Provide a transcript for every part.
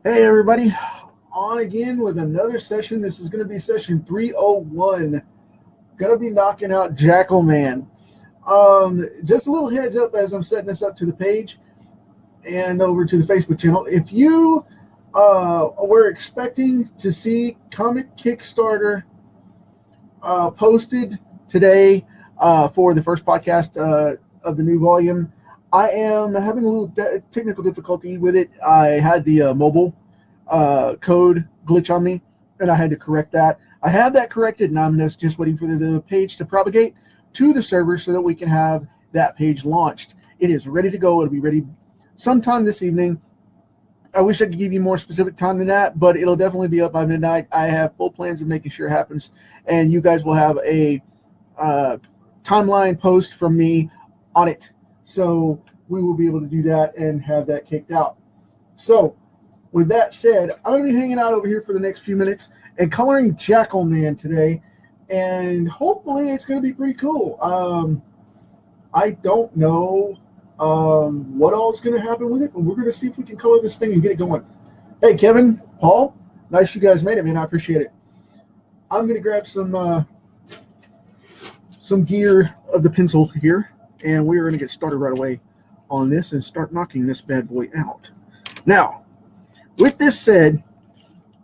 Hey everybody, on again with another session. This is going to be session 301. Going to be knocking out JackalMan. Just a little heads up as I'm setting this up to the page and over to the Facebook channel. If you were expecting to see comic Kickstarter posted today for the first podcast of the new volume, I am having a little technical difficulty with it. I had the mobile code glitch on me, and I had to correct that. I have that corrected, and I'm just waiting for the page to propagate to the server so that we can have that page launched. It is ready to go. It'll be ready sometime this evening. I wish I could give you more specific time than that, but it'll definitely be up by midnight. I have full plans of making sure it happens, and you guys will have a timeline post from me on it. So we will be able to do that and have that kicked out. So with that said, I'm going to be hanging out over here for the next few minutes and coloring JackalMan today, and hopefully it's going to be pretty cool. I don't know what all is going to happen with it, but we're going to see if we can color this thing and get it going. Hey, Kevin, Paul, nice you guys made it, man. I appreciate it. I'm going to grab some gear of the pencil here, and we're going to get started right away on this and start knocking this bad boy out. Now, with this said,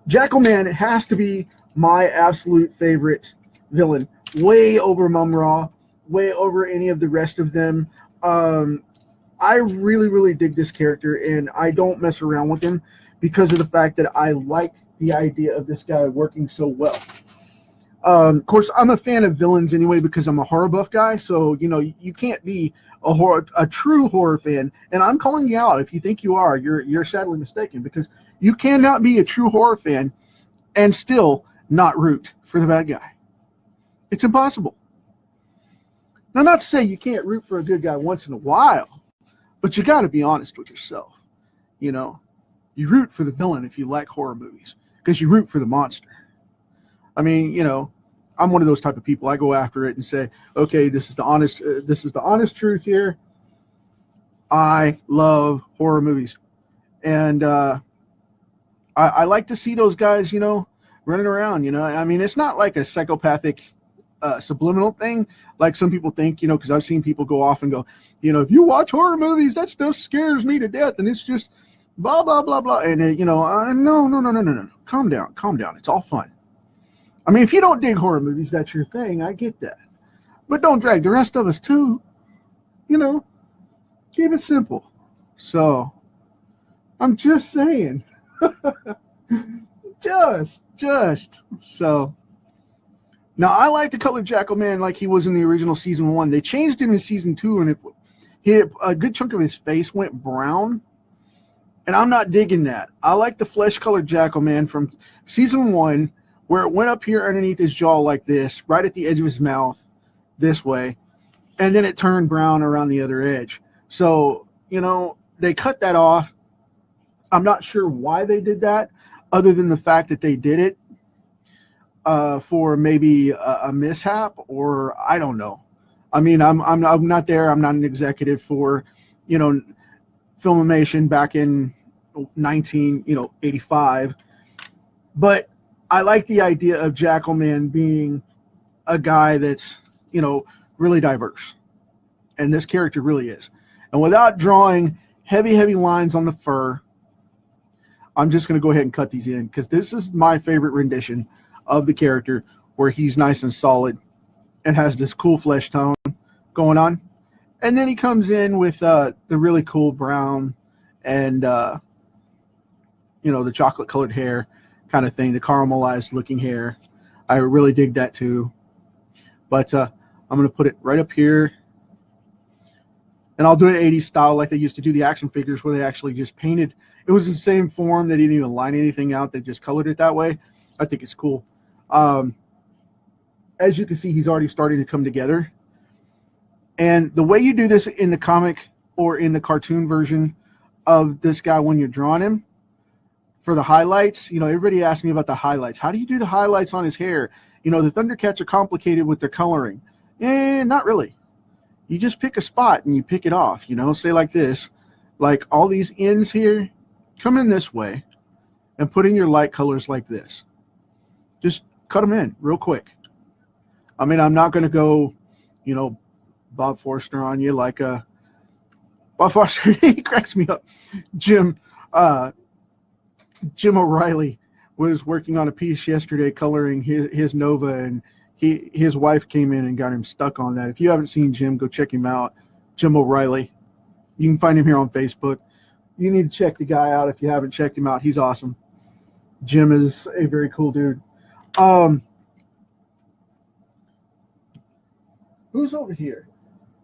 JackalMan has to be my absolute favorite villain, way over Mum-Ra, way over any of the rest of them. I really dig this character, and I don't mess around with him because of the fact that I like the idea of this guy working so well. Of course, I'm a fan of villains anyway because I'm a horror buff guy, so you know you can't be a true horror fan, and I'm calling you out. If you think you are, you're sadly mistaken, because you cannot be a true horror fan and still not root for the bad guy. It's impossible. Now, not to say you can't root for a good guy once in a while, but you got to be honest with yourself. You know, you root for the villain if you like horror movies because you root for the monster. I mean, you know, I'm one of those type of people. I go after it and say, okay, this is the honest truth here. I love horror movies, and I like to see those guys, you know, running around. You know, I mean, it's not like a psychopathic subliminal thing like some people think, you know, because I've seen people go off and go, you know, if you watch horror movies, that stuff scares me to death, and it's just blah blah blah blah. And you know, no, calm down. It's all fun. I mean, if you don't dig horror movies, that's your thing. I get that. But don't drag the rest of us too. You know, keep it simple. So, I'm just saying. just. So, now I like to color JackalMan like he was in the original season 1. They changed him in season 2, and a good chunk of his face went brown. And I'm not digging that. I like the flesh-colored JackalMan from season 1, where it went up here underneath his jaw like this, right at the edge of his mouth, this way, and then it turned brown around the other edge. So, you know, they cut that off. I'm not sure why they did that, other than the fact that they did it for maybe a mishap, or I don't know. I mean, I'm not there. I'm not an executive for, you know, Filmation back in 1985, but I like the idea of JackalMan being a guy that's, you know, really diverse. And this character really is. And without drawing heavy lines on the fur, I'm just going to go ahead and cut these in, because this is my favorite rendition of the character, where he's nice and solid and has this cool flesh tone going on. And then he comes in with the really cool brown and, you know, the chocolate colored hair kind of thing, the caramelized looking hair. I really dig that too. But I'm going to put it right up here, and I'll do it 80s style like they used to do the action figures, where they actually just painted. It was the same form. They didn't even line anything out. They just colored it that way. I think it's cool. As you can see, he's already starting to come together. And the way you do this in the comic or in the cartoon version of this guy when you're drawing him, for the highlights, you know, everybody asks me about the highlights. How do you do the highlights on his hair? You know, the Thundercats are complicated with their coloring. Not really. You just pick a spot and you pick it off, you know, say like this, like all these ends here come in this way, and put in your light colors like this. Just cut them in real quick. I mean, I'm not going to go, you know, Bob Forster on you like Bob Forster. He cracks me up. Jim O'Reilly was working on a piece yesterday coloring his Nova, and his wife came in and got him stuck on that. If you haven't seen Jim, go check him out. Jim O'Reilly. You can find him here on Facebook. You need to check the guy out if you haven't checked him out. He's awesome. Jim is a very cool dude. Who's over here?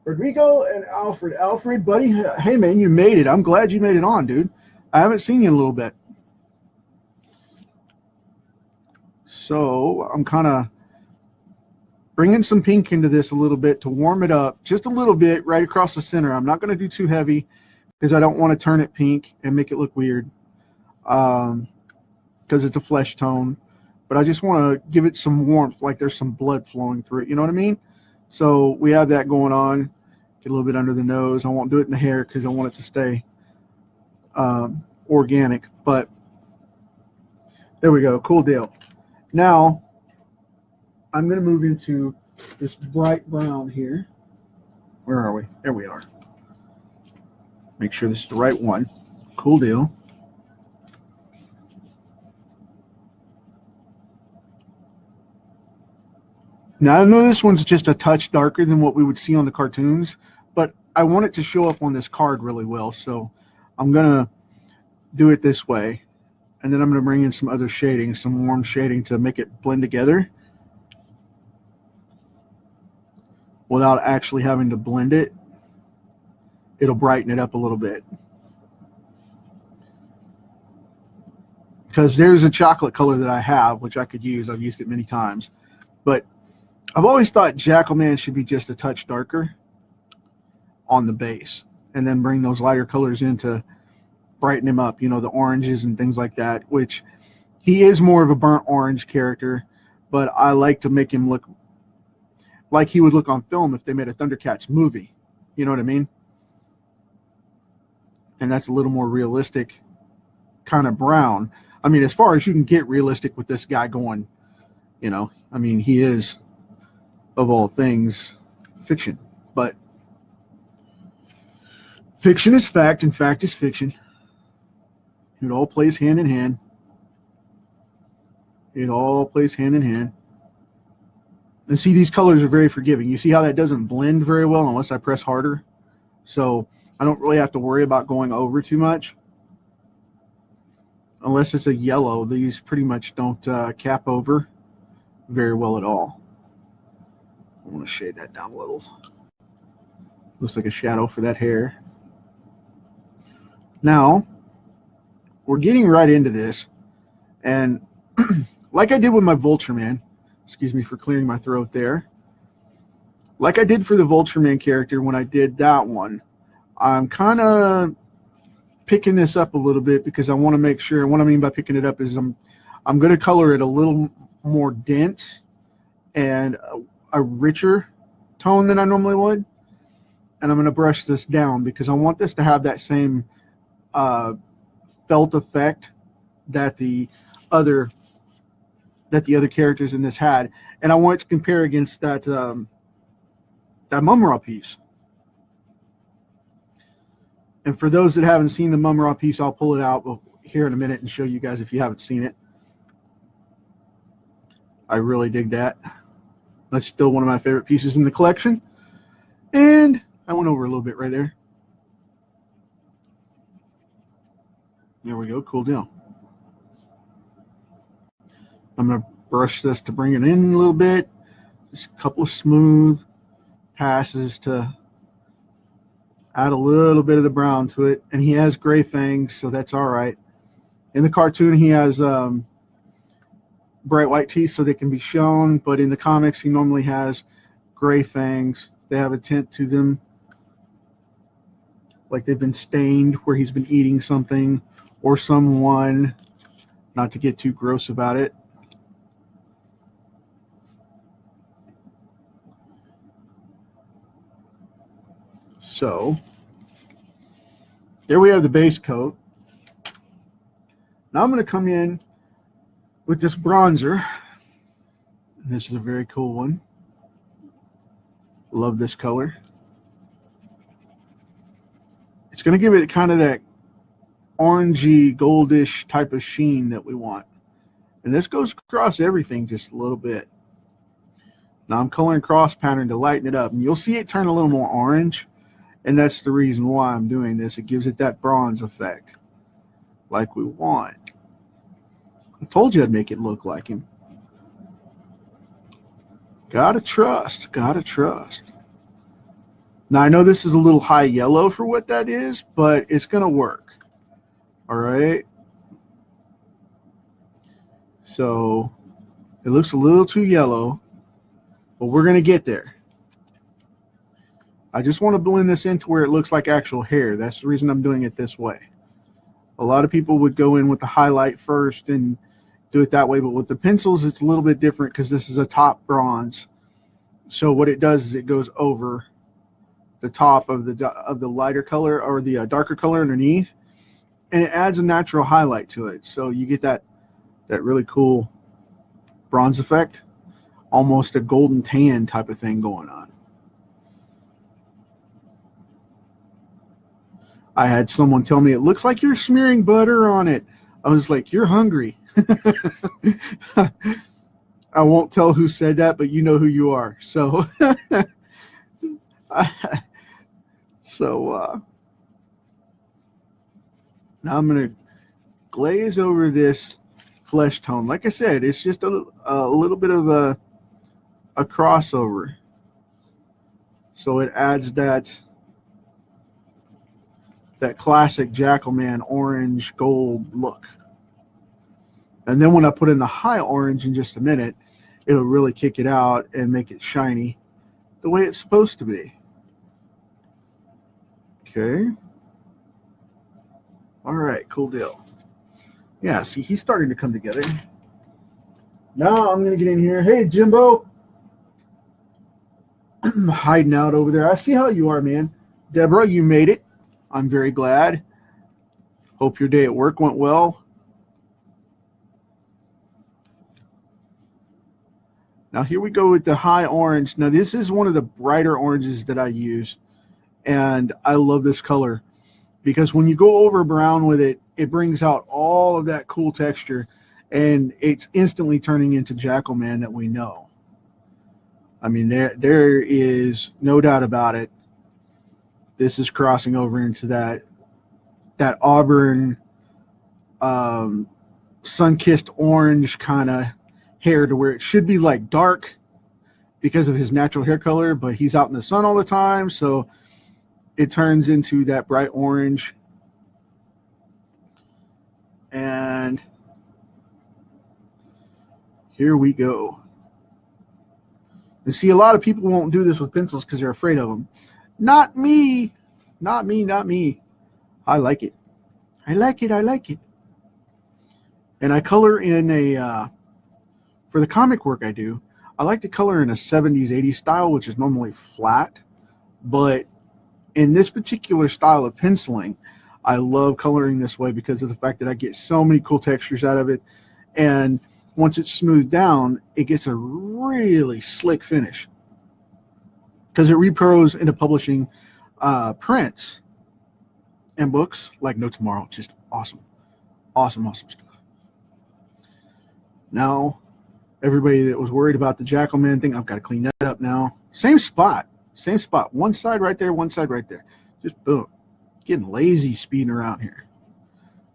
Rodrigo and Alfred. Alfred, buddy, hey man, you made it. I'm glad you made it on, dude. I haven't seen you in a little bit. So I'm kind of bringing some pink into this a little bit to warm it up, just a little bit right across the center. I'm not going to do too heavy because I don't want to turn it pink and make it look weird, because it's a flesh tone. But I just want to give it some warmth, like there's some blood flowing through it. You know what I mean? So we have that going on. Get a little bit under the nose. I won't do it in the hair because I want it to stay organic. But there we go. Cool deal. Now I'm going to move into this bright brown here. Where are we? There we are. Make sure this is the right one. Cool deal. Now I know this one's just a touch darker than what we would see on the cartoons, but I want it to show up on this card really well, so I'm going to do it this way. And then I'm going to bring in some other shading, some warm shading to make it blend together without actually having to blend it. It'll brighten it up a little bit. Because there's a chocolate color that I have, which I could use. I've used it many times. But I've always thought JackalMan should be just a touch darker on the base, and then bring those lighter colors in to brighten him up, you know, the oranges and things like that, which he is more of a burnt orange character, but I like to make him look like he would look on film if they made a Thundercats movie. You know what I mean? And that's a little more realistic kind of brown. I mean, as far as you can get realistic with this guy going, you know, I mean, he is, of all things, fiction. But fiction is fact, and fact is fiction. It all plays hand in hand. It all plays hand in hand. And see, these colors are very forgiving. You see how that doesn't blend very well unless I press harder? So I don't really have to worry about going over too much. Unless it's a yellow, these pretty much don't cap over very well at all. I want to shade that down a little. Looks like a shadow for that hair. Now, we're getting right into this. And like I did with my Vulture Man, excuse me for clearing my throat there. Like I did for the Vulture Man character when I did that one, I'm kind of picking this up a little bit because I want to make sure, and what I mean by picking it up is I'm going to color it a little more dense and a richer tone than I normally would. And I'm going to brush this down because I want this to have that same felt effect that the other characters in this had, and I want it to compare against that that Mum-Ra piece. And for those that haven't seen the Mum-Ra piece, I'll pull it out here in a minute and show you guys if you haven't seen it. I really dig that. That's still one of my favorite pieces in the collection. And I went over a little bit right there. There we go. Cool deal. I'm going to brush this to bring it in a little bit. Just a couple of smooth passes to add a little bit of the brown to it. And he has gray fangs, so that's all right. In the cartoon, he has bright white teeth so they can be shown, but in the comics, he normally has gray fangs. They have a tint to them, like they've been stained where he's been eating something or someone, not to get too gross about it. So there we have the base coat. Now I'm going to come in with this bronzer. This is a very cool one. Love this color. It's going to give it kind of that orangey, goldish type of sheen that we want. And this goes across everything just a little bit. Now I'm coloring cross pattern to lighten it up. And you'll see it turn a little more orange. And that's the reason why I'm doing this. It gives it that bronze effect like we want. I told you I'd make it look like him. Gotta trust. Gotta trust. Now I know this is a little high yellow for what that is, but it's going to work. All right. So it looks a little too yellow, but we're going to get there. I just want to blend this into where it looks like actual hair. That's the reason I'm doing it this way. A lot of people would go in with the highlight first and do it that way, but with the pencils it's a little bit different because this is a top bronze. So what it does is it goes over the top of the lighter color or the darker color underneath, and it adds a natural highlight to it. So you get that really cool bronze effect, almost a golden tan type of thing going on. I had someone tell me it looks like you're smearing butter on it. I was like, you're hungry. I won't tell who said that, but you know who you are. So now I'm going to glaze over this flesh tone. Like I said, it's just a little bit of a crossover. So it adds that classic JackalMan orange gold look. And then when I put in the high orange in just a minute, it'll really kick it out and make it shiny the way it's supposed to be. Okay. All right, cool deal. Yeah, see, he's starting to come together. Now I'm going to get in here. Hey, Jimbo. I'm hiding out over there. I see how you are, man. Deborah, you made it. I'm very glad. Hope your day at work went well. Now here we go with the high orange. Now this is one of the brighter oranges that I use, and I love this color because when you go over brown with it, it brings out all of that cool texture, and it's instantly turning into JackalMan that we know. I mean, there is no doubt about it. This is crossing over into that auburn, sun-kissed orange kind of hair, to where it should be like dark because of his natural hair color, but he's out in the sun all the time, so it turns into that bright orange. And here we go. And see, a lot of people won't do this with pencils because they're afraid of them. Not me. Not me, not me. I like it. I like it, I like it. And I color in a, for the comic work I do, I like to color in a 70s, 80s style, which is normally flat. But in this particular style of penciling, I love coloring this way because of the fact that I get so many cool textures out of it. And once it's smoothed down, it gets a really slick finish because it repros into publishing prints and books like No Tomorrow. Just awesome, awesome, awesome stuff. Now, everybody that was worried about the JackalMan thing, I've got to clean that up now. Same spot. One side right there, one side right there. Just boom. Getting lazy speeding around here.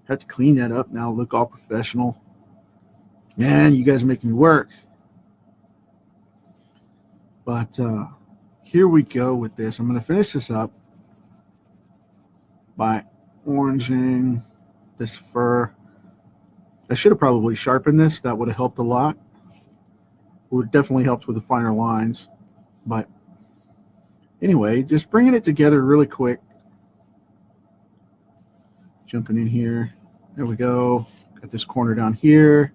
Have to clean that up now, look all professional. Man, you guys are making me work. But here we go with this. I'm going to finish this up by oranging this fur. I should have probably sharpened this. That would have helped a lot. It would definitely help with the finer lines. But anyway, just bringing it together really quick. Jumping in here. There we go. Got this corner down here.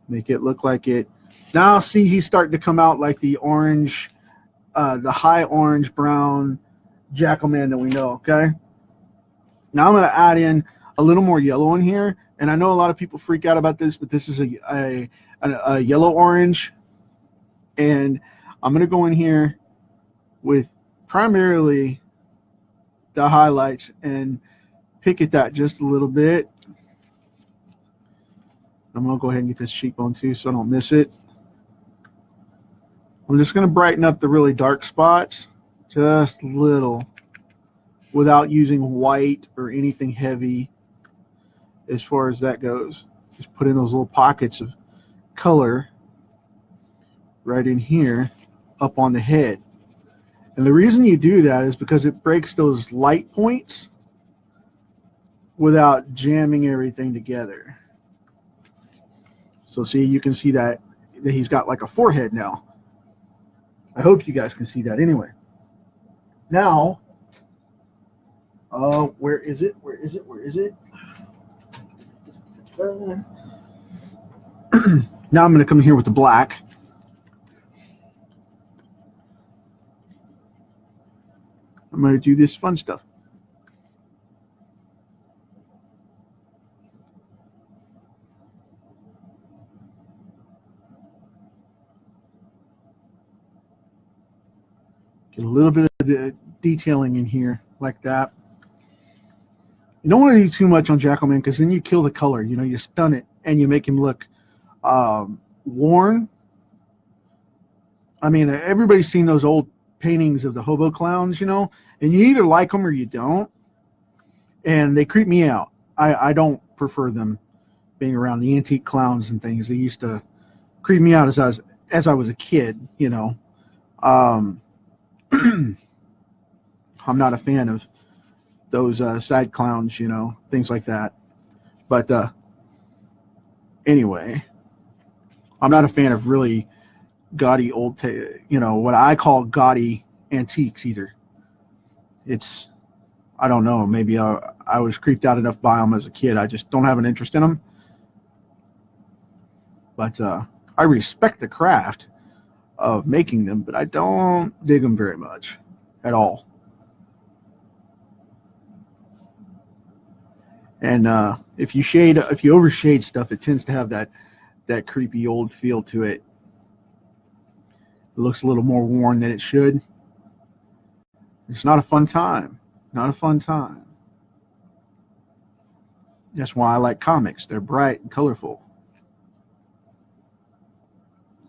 Make it look like it. Now see, he's starting to come out like the orange, the high orange brown JackalMan that we know, okay? Now I'm going to add in a little more yellow in here And I know a lot of people freak out about this, but this is a yellow orange. And I'm going to go in here with primarily the highlights and pick at that just a little bit. I'm going to go ahead and get this cheekbone too so I don't miss it. I'm just going to brighten up the really dark spots just a little without using white or anything heavy as far as that goes. Just put in those little pockets of color right in here up on the head. And the reason you do that is because it breaks those light points without jamming everything together. So see, you can see that he's got like a forehead now. I hope you guys can see that anyway. Now, where is it? Where is it? Where is it? Now I'm going to come here with the black. I'm going to do this fun stuff. Get a little bit of the detailing in here like that. You don't want to do too much on JackalMan because then you kill the color. You know, you stun it and you make him look worn. I mean, everybody's seen those old paintings of the hobo clowns, you know, and you either like them or you don't. And they creep me out. I don't prefer them being around the antique clowns and things. They used to creep me out as I was a kid, you know. I'm not a fan of those sad clowns, you know, things like that. But anyway, I'm not a fan of really gaudy old, you know, what I call gaudy antiques either. It's, I don't know, maybe I was creeped out enough by them as a kid. I just don't have an interest in them. But I respect the craft of making them, but I don't dig them very much at all. And if you overshade stuff, it tends to have that creepy old feel to it. It looks a little more worn than it should. It's not a fun time. Not a fun time. That's why I like comics. They're bright and colorful.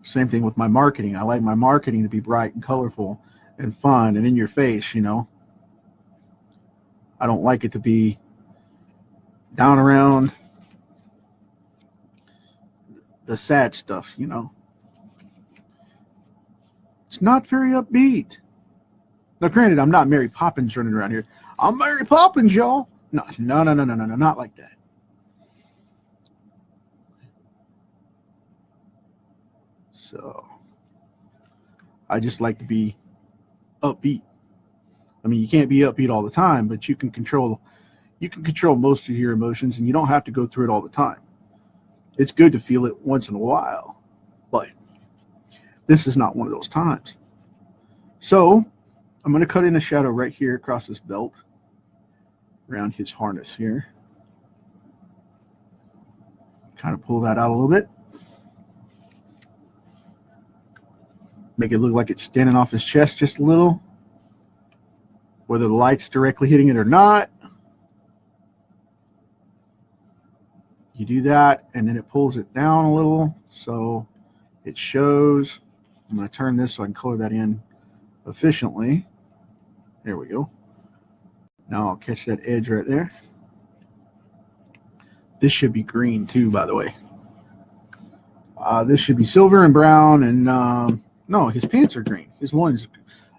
Same thing with my marketing. I like my marketing to be bright and colorful and fun and in your face, you know. I don't like it to be down around the sad stuff, you know. It's not very upbeat. Now, granted, I'm not Mary Poppins running around here. I'm Mary Poppins, y'all. No, not like that. So, I just like to be upbeat. I mean, you can't be upbeat all the time, but you can control most of your emotions, and you don't have to go through it all the time. It's good to feel it once in a while, but this is not one of those times. So, I'm going to cut in a shadow right here across this belt, around his harness here. Kind of pull that out a little bit. Make it look like it's standing off his chest just a little. Whether the light's directly hitting it or not. You do that, and then it pulls it down a little so it shows. I'm going to turn this so I can color that in efficiently. There we go. Now I'll catch that edge right there. This should be green too, by the way. This should be silver and brown, and no, his pants are green. His loins,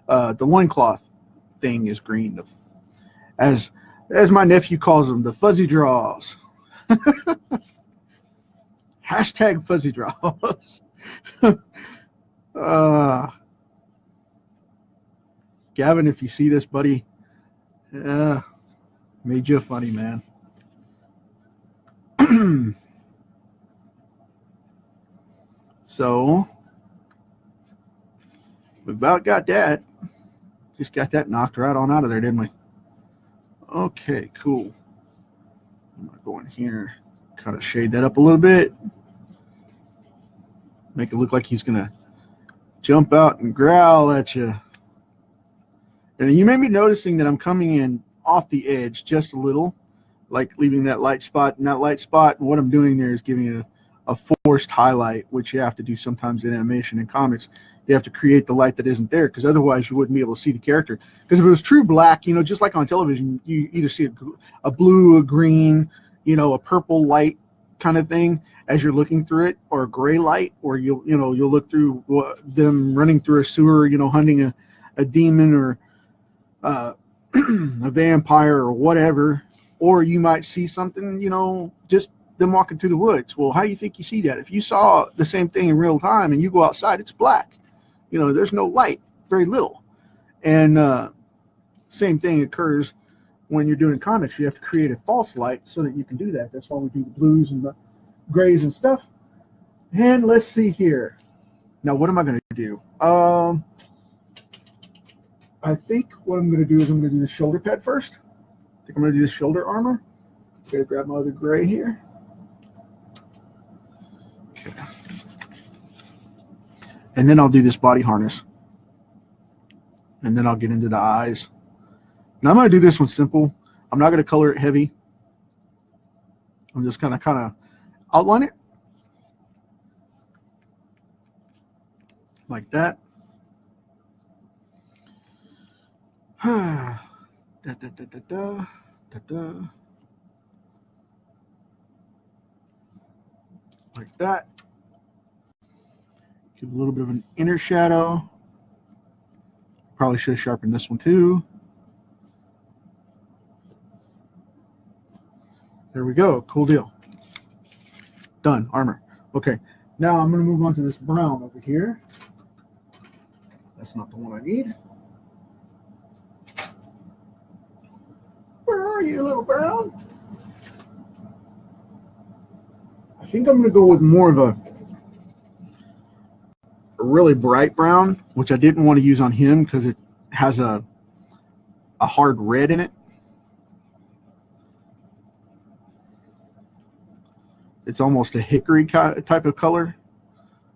the loincloth thing is green. As my nephew calls them, the fuzzy draws. Hashtag fuzzy draws. Gavin, if you see this, buddy, made you funny, man. So, we about got that. Just got that knocked right on out of there, didn't we? Okay, cool. I'm going to go in here, Kind of shade that up a little bit. Make it look like he's going to jump out and growl at you. And you may be noticing that I'm coming in off the edge just a little, like leaving that light spot. And that light spot, and what I'm doing there is giving a forced highlight, which you have to do sometimes in animation and comics. You have to create the light that isn't there, because otherwise you wouldn't be able to see the character. Because if it was true black, you know, just like on television, you either see a blue, a green, you know, a purple light kind of thing as you're looking through it, or a gray light, or you'll look through them running through a sewer, you know, hunting a demon or a vampire or whatever, or you might see something, you know, just them walking through the woods. Well, how do you think you see that? If you saw the same thing in real time and you go outside, it's black. You know, there's no light, very little. And same thing occurs when you're doing comics. You have to create a false light so that you can do that. That's why we do the blues and the grays and stuff. And let's see here. Now, what am I going to do? I think what I'm going to do is I'm going to do the shoulder pad first. I think I'm going to do the shoulder armor. I'm going to grab my other gray here. Okay. And then I'll do this body harness. And then I'll get into the eyes. Now I'm going to do this one simple. I'm not going to color it heavy. I'm just going to kind of outline it. Like that. Da, da, da, da, da, da, da. Like that. Give a little bit of an inner shadow. Probably should have sharpened this one too. There we go. Cool deal. Done. Armor. Okay. Now I'm going to move on to this brown over here. That's not the one I need. Where are you, little brown? I think I'm going to go with more of a really bright brown, which I didn't want to use on him because it has a hard red in it. It's almost a hickory type of color.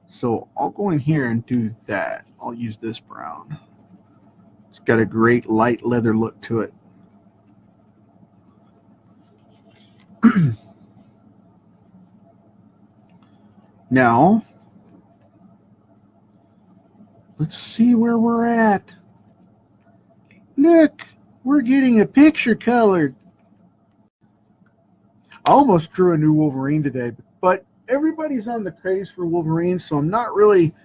So I'll go in here and do that. I'll use this brown. It's got a great light leather look to it. Now, let's see where we're at. Look, we're getting a picture colored. I almost drew a new Wolverine today, but everybody's on the craze for Wolverine, so I'm not really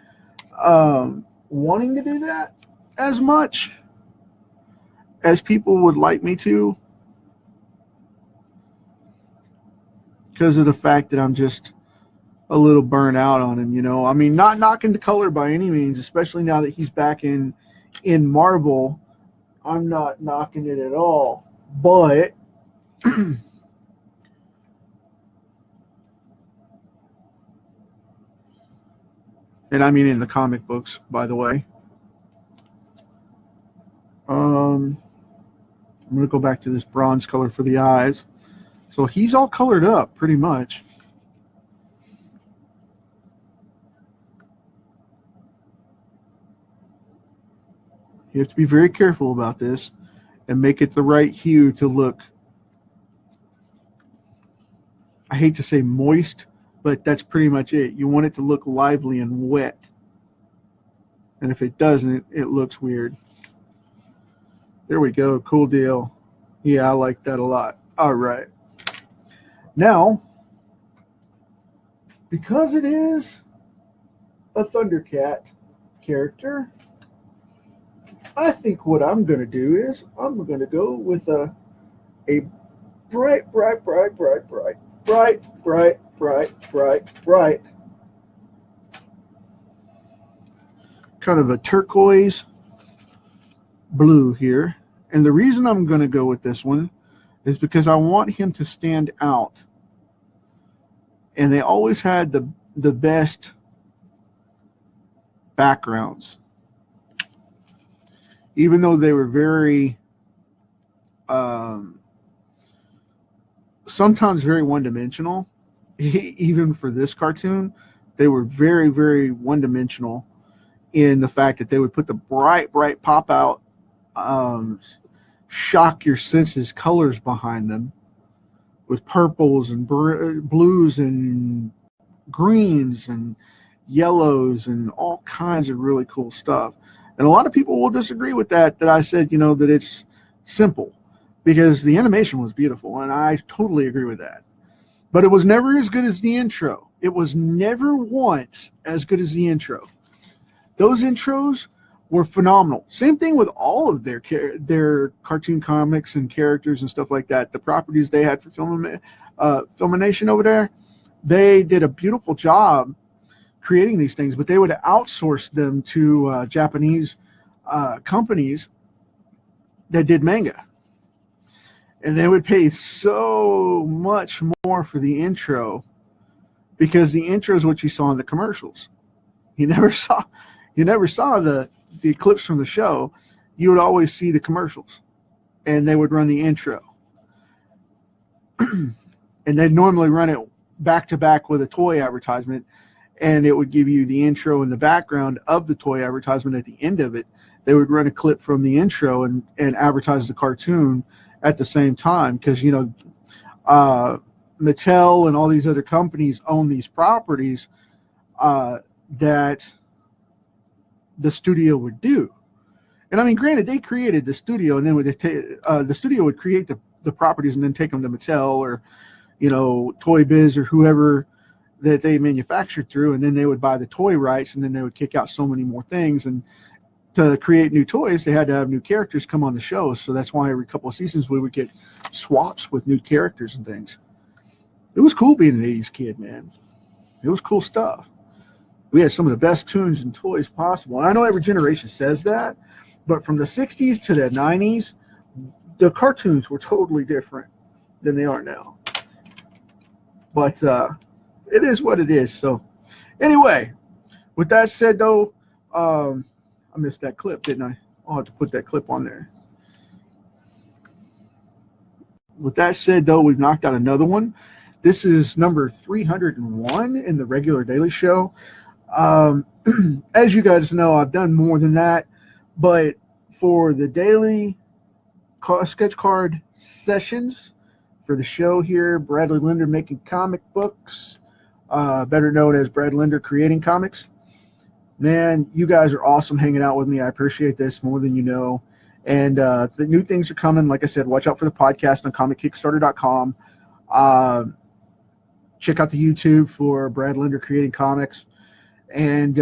wanting to do that as much as people would like me to, because of the fact that I'm just a little burnt out on him, you know. I mean, not knocking the color by any means, especially now that he's back in Marvel. I'm not knocking it at all, but and I mean in the comic books, by the way. I'm going to go back to this bronze color for the eyes. So he's all colored up pretty much. You have to be very careful about this and make it the right hue to look, I hate to say moist, but that's pretty much it. You want it to look lively and wet. And if it doesn't, it looks weird. There we go. Cool deal. Yeah, I like that a lot. All right. Now, because it is a Thundercat character, I think what I'm going to do is I'm going to go with a bright kind of a turquoise blue here. And the reason I'm going to go with this one is because I want him to stand out. And they always had the best backgrounds. Even though they were very, sometimes very one-dimensional, even for this cartoon, they were very, very one-dimensional in the fact that they would put the bright pop out, shock your senses colors behind them with purples and blues and greens and yellows and all kinds of really cool stuff. And a lot of people will disagree with that I said, that it's simple, because the animation was beautiful, and I totally agree with that. But it was never as good as the intro. It was never once as good as the intro. Those intros were phenomenal. Same thing with all of their cartoon comics and characters and stuff like that. The properties they had for Filmination over there, they did a beautiful job creating these things, but they would outsource them to Japanese companies that did manga. And they would pay so much more for the intro, because the intro is what you saw in the commercials. You never saw the clips from the show. You would always see the commercials, and they would run the intro. And they'd normally run it back to back with a toy advertisement, and it would give you the intro in the background of the toy advertisement. At the end of it, they would run a clip from the intro and advertise the cartoon at the same time, because Mattel and all these other companies own these properties that the studio would do. And I mean, granted, they created the studio, and then the studio would create the properties and then take them to Mattel or Toy Biz or whoever that they manufactured through, and then they would buy the toy rights, and then they would kick out so many more things. And to create new toys, they had to have new characters come on the show. So that's why every couple of seasons we would get swaps with new characters and things. It was cool being an 80s kid, man. It was cool stuff. We had some of the best tunes and toys possible. And I know every generation says that, but from the 60s to the 90s, the cartoons were totally different than they are now. But it is what it is. So anyway, with that said, though, I missed that clip, didn't I? I'll have to put that clip on there. With that said, though, we've knocked out another one. This is number 301 in the regular daily show. As you guys know, I've done more than that, but for the daily sketch card sessions for the show here, Bradley Linder Making Comic Books, better known as Brad Linder Creating Comics. Man, you guys are awesome hanging out with me. I appreciate this more than you know. And the new things are coming. Like I said, watch out for the podcast on ComicKickstarter.com. Check out the YouTube for Brad Linder Creating Comics. And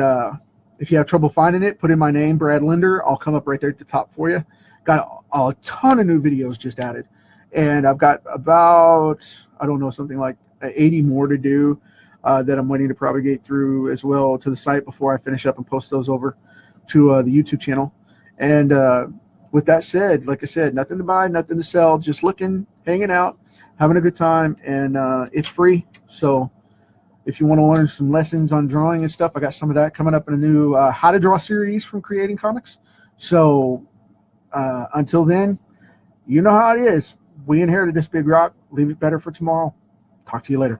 if you have trouble finding it, put in my name, Brad Linder. I'll come up right there at the top for you. Got a ton of new videos just added. And I've got about, I don't know, something like 80 more to do that I'm waiting to propagate through as well to the site before I finish up and post those over to the YouTube channel. And with that said, like I said, nothing to buy, nothing to sell, just looking, hanging out, having a good time, and it's free. So if you want to learn some lessons on drawing and stuff, I got some of that coming up in a new How to Draw series from Creating Comics. So until then, you know how it is. We inherited this big rock. Leave it better for tomorrow. Talk to you later.